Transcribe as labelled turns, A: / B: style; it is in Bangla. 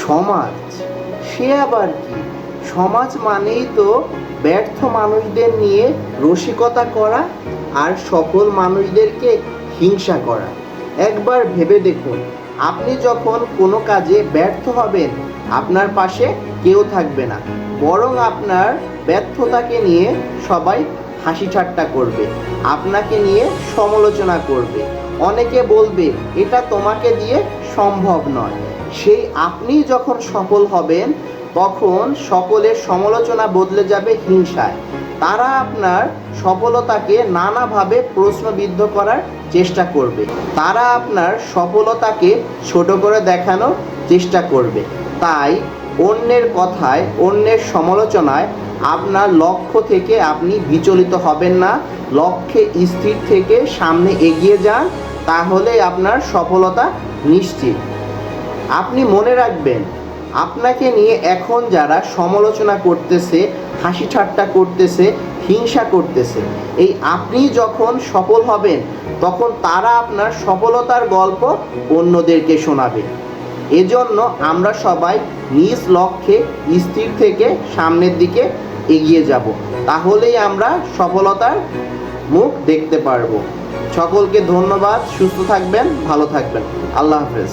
A: সমাজ, সে আবার কি? সমাজ মানেই তো ব্যর্থ মানুষদের নিয়ে রসিকতা করা আর সফল মানুষদেরকে হিংসা করা। একবার ভেবে দেখুন, আপনি যখন কোনো কাজে ব্যর্থ হবেন, আপনার পাশে কেউ থাকবে না, বরং আপনার ব্যর্থতাকে নিয়ে সবাই হাসি ঠাট্টা করবে, আপনাকে নিয়ে সমালোচনা করবে। অনেকে বলবে এটা তোমাকে দিয়ে সম্ভব নয়। সেই আপনি যখন সফল হবেন, তখন সকলের সমালোচনা বদলে যাবে হিংসায়। তারা আপনার সফলতাকে নানাভাবে প্রশ্নবিদ্ধ করার চেষ্টা করবে, তারা আপনার সফলতাকে ছোট করে দেখানোর চেষ্টা করবে। তাই অন্যের কথায়, অন্যের সমালোচনায় আপনার লক্ষ্য থেকে আপনি বিচলিত হবেন না। লক্ষ্যে স্থির থেকে সামনে এগিয়ে যান, তাহলেই আপনার সফলতা নিশ্চিত। আপনি মনে রাখবেন, আপনাকে নিয়ে এখন যারা সমালোচনা করতেছে, হাসি ঠাট্টা করতেছে, হিংসা করতেছে, এই আপনি যখন সফল হবেন, তখন তারা আপনার সফলতার গল্প অন্যদেরকে শোনাবে। এজন্য আমরা সবাই নিজ লক্ষ্যে স্থির থেকে সামনের দিকে এগিয়ে যাব, তাহলেই আমরা সফলতার মুখ দেখতে পারবো। সকলকে ধন্যবাদ। সুস্থ থাকবেন, ভালো থাকবেন। আল্লাহ হাফেজ।